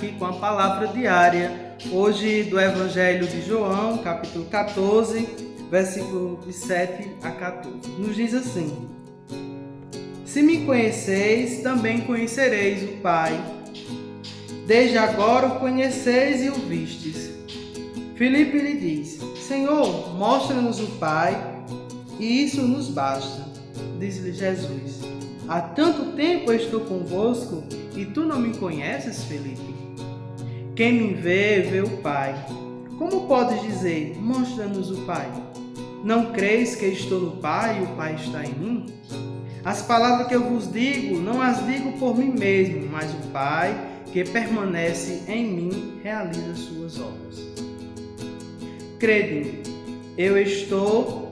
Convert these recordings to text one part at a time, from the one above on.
aqui com a palavra diária, hoje do Evangelho de João, capítulo 14, versículo de 7 a 14. Nos diz assim: Se me conheceis, também conhecereis o Pai. Desde agora o conheceis e o vistes. Filipe lhe disse: Senhor, mostra-nos o Pai, e isso nos basta. Diz-lhe Jesus: Há tanto tempo eu estou convosco, e tu não me conheces, Filipe? Quem me vê, vê o Pai. Como podes dizer, mostra-nos o Pai? Não creis que estou no Pai e o Pai está em mim? As palavras que eu vos digo, não as digo por mim mesmo, mas o Pai, que permanece em mim, realiza suas obras. Crede, eu estou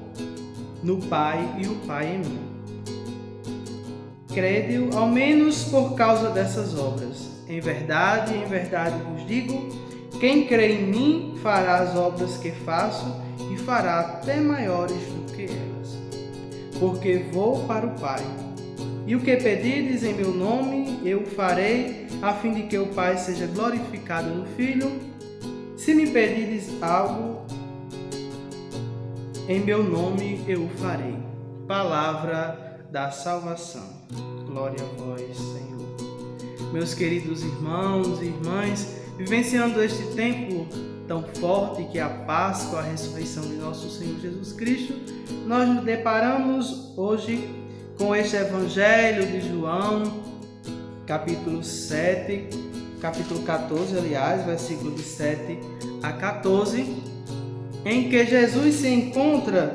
no Pai e o Pai em mim. Crede-o, ao menos por causa dessas obras. Em verdade vos digo, quem crê em mim fará as obras que faço e fará até maiores do que elas. Porque vou para o Pai. E o que pedirdes em meu nome, eu farei, a fim de que o Pai seja glorificado no Filho. Se me pedirdes algo em meu nome, eu o farei. Palavra da salvação. Glória a vós, Senhor. Meus queridos irmãos e irmãs, vivenciando este tempo tão forte que é a Páscoa, a ressurreição de nosso Senhor Jesus Cristo, nós nos deparamos hoje com este Evangelho de João, capítulo 14, aliás, versículo de 7 a 14, em que Jesus se encontra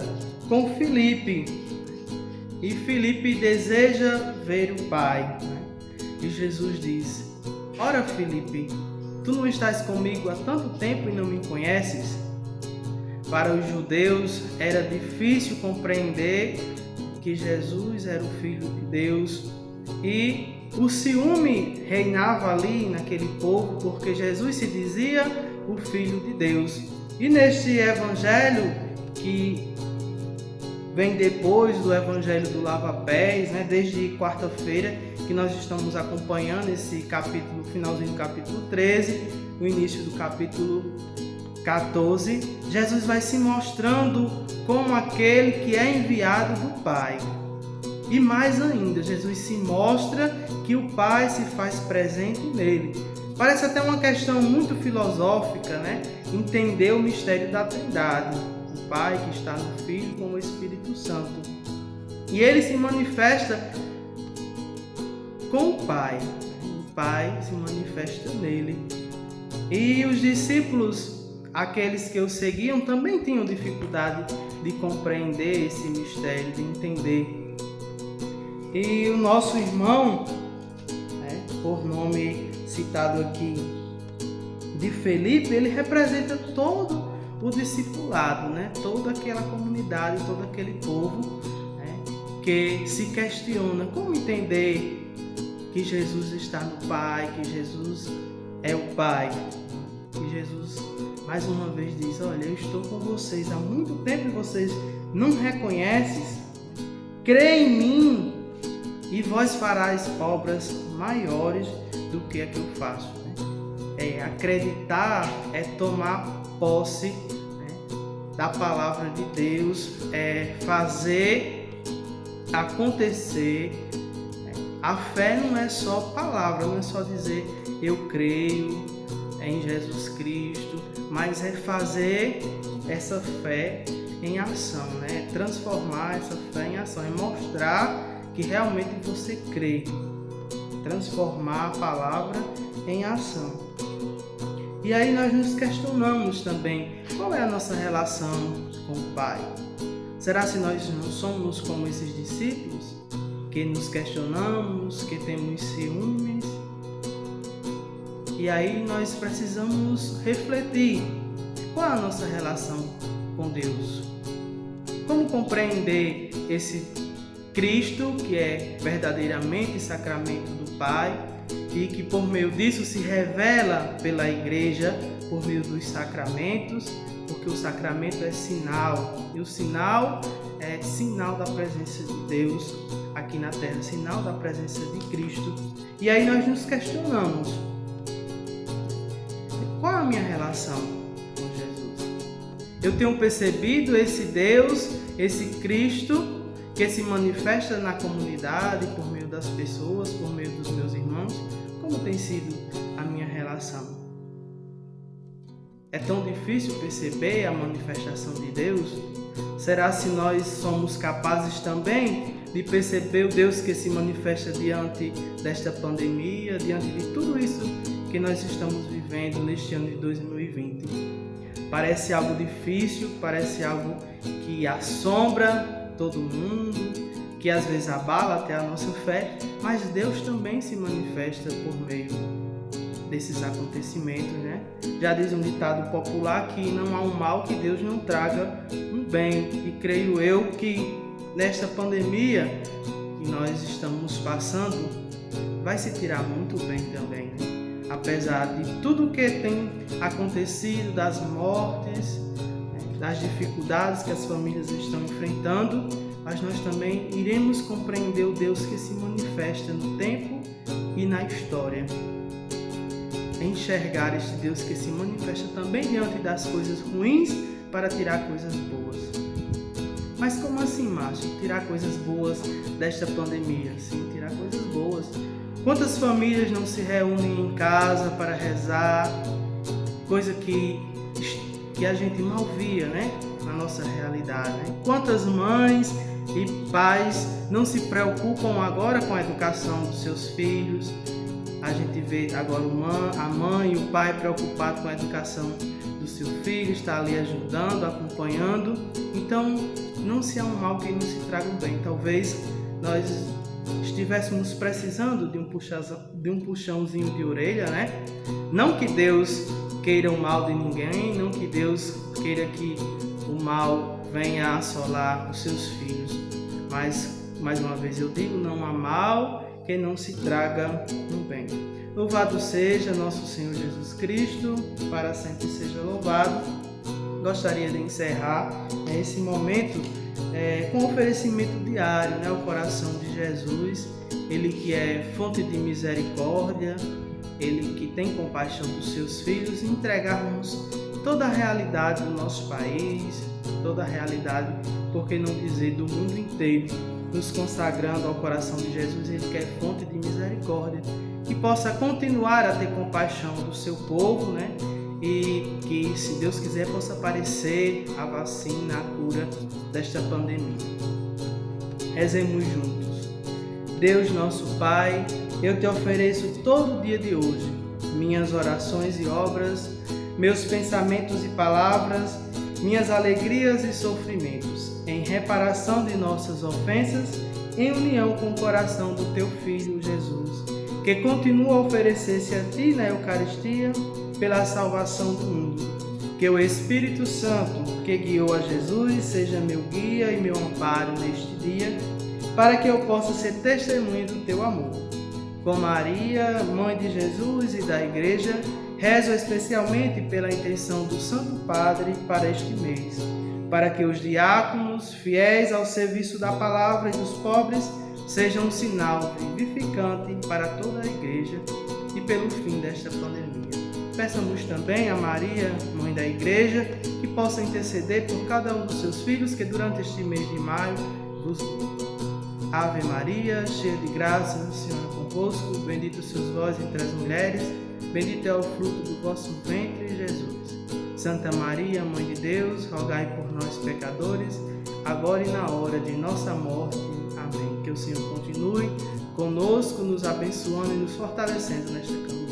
com Filipe. E Filipe deseja ver o Pai. E Jesus diz: Ora, Filipe, tu não estás comigo há tanto tempo e não me conheces? Para os judeus era difícil compreender que Jesus era o Filho de Deus. E o ciúme reinava ali naquele povo, porque Jesus se dizia o Filho de Deus. E neste Evangelho que vem depois do Evangelho do Lava-Pés, desde quarta-feira que nós estamos acompanhando esse capítulo, finalzinho do capítulo 13, o início do capítulo 14, Jesus vai se mostrando como aquele que é enviado do Pai. E mais ainda, Jesus se mostra que o Pai se faz presente nele. Parece até uma questão muito filosófica, entender o mistério da Trindade. O Pai que está no Filho com o Espírito Santo. E ele se manifesta com o Pai. O Pai se manifesta nele. E os discípulos, aqueles que o seguiam, também tinham dificuldade de compreender esse mistério, de entender. E o nosso irmão, por nome citado aqui, de Filipe, ele representa todo o discipulado, toda aquela comunidade, todo aquele povo que se questiona como entender que Jesus está no Pai, que Jesus é o Pai. E Jesus mais uma vez diz: olha, eu estou com vocês há muito tempo e vocês não reconhecem. Crê em mim e vós farais obras maiores do que a que eu faço. Acreditar é tomar posse da palavra de Deus, é fazer acontecer. A fé não é só palavra, não é só dizer eu creio em Jesus Cristo, mas é fazer essa fé em ação, transformar essa fé em ação, é mostrar que realmente você crê, transformar a palavra em ação. E aí nós nos questionamos também, qual é a nossa relação com o Pai? Será se nós não somos como esses discípulos, que nos questionamos, que temos ciúmes? E aí nós precisamos refletir, qual é a nossa relação com Deus? Como compreender esse Cristo, que é verdadeiramente sacramento do Pai, e que por meio disso se revela pela igreja, por meio dos sacramentos, porque o sacramento é sinal, e o sinal é sinal da presença de Deus aqui na terra, sinal da presença de Cristo. E aí nós nos questionamos, a minha relação com Jesus? Eu tenho percebido esse Deus, esse Cristo, que se manifesta na comunidade, por meio das pessoas, por meio dos meus irmãos? Como tem sido a minha relação? É tão difícil perceber a manifestação de Deus? Será se nós somos capazes também de perceber o Deus que se manifesta diante desta pandemia, diante de tudo isso que nós estamos vivendo neste ano de 2020? Parece algo difícil, parece algo que assombra todo mundo, que às vezes abala até a nossa fé, mas Deus também se manifesta por meio desses acontecimentos, né? Já diz um ditado popular que não há um mal que Deus não traga um bem, e creio eu que nesta pandemia que nós estamos passando vai se tirar muito bem também, né? Apesar de tudo que tem acontecido, das mortes, das dificuldades que as famílias estão enfrentando, mas nós também iremos compreender o Deus que se manifesta no tempo e na história. Enxergar este Deus que se manifesta também diante das coisas ruins para tirar coisas boas. Mas como assim, Márcio? Tirar coisas boas desta pandemia? Sim, tirar coisas boas. Quantas famílias não se reúnem em casa para rezar? Coisa que a gente mal via, né? Na nossa realidade, né? Quantas mães e pais não se preocupam agora com a educação dos seus filhos? A gente vê agora a mãe e o pai preocupados com a educação do seu filho, está ali ajudando, acompanhando. Então, não se há um mal que não se traga um bem. Talvez nós estivéssemos precisando de um puxãozinho de orelha, né? Não que Deus queira o mal de ninguém, não que Deus queira que o mal venha assolar os seus filhos. Mas, mais uma vez eu digo, não há mal que não se traga um bem. Louvado seja nosso Senhor Jesus Cristo, para sempre seja louvado. Gostaria de encerrar esse momento com o oferecimento diário, né, ao coração de Jesus, Ele que é fonte de misericórdia, Ele que tem compaixão dos seus filhos, e entregarmos toda a realidade do nosso país, toda a realidade, por que não dizer, do mundo inteiro, nos consagrando ao coração de Jesus, Ele que é fonte de misericórdia, que possa continuar a ter compaixão do seu povo, né? E que, se Deus quiser, possa aparecer a vacina, a cura desta pandemia. Rezemos juntos. Deus nosso Pai, eu te ofereço todo o dia de hoje, minhas orações e obras, meus pensamentos e palavras, minhas alegrias e sofrimentos, em reparação de nossas ofensas, em união com o coração do teu Filho Jesus, que continua a oferecer-se a ti na Eucaristia pela salvação do mundo. Que o Espírito Santo, que guiou a Jesus, seja meu guia e meu amparo neste dia, para que eu possa ser testemunha do teu amor. Com Maria, Mãe de Jesus e da Igreja, rezo especialmente pela intenção do Santo Padre para este mês, para que os diáconos, fiéis ao serviço da palavra e dos pobres, sejam um sinal vivificante para toda a Igreja e pelo fim desta pandemia. Peçamos também a Maria, Mãe da Igreja, que possa interceder por cada um dos seus filhos que durante este mês de maio vos louvam. Ave Maria, cheia de graça, o Senhor é convosco, bendita sois vós entre as mulheres, bendito é o fruto do vosso ventre, Jesus. Santa Maria, Mãe de Deus, rogai por nós, pecadores, agora e na hora de nossa morte. Amém. Que o Senhor continue conosco, nos abençoando e nos fortalecendo nesta caminhada.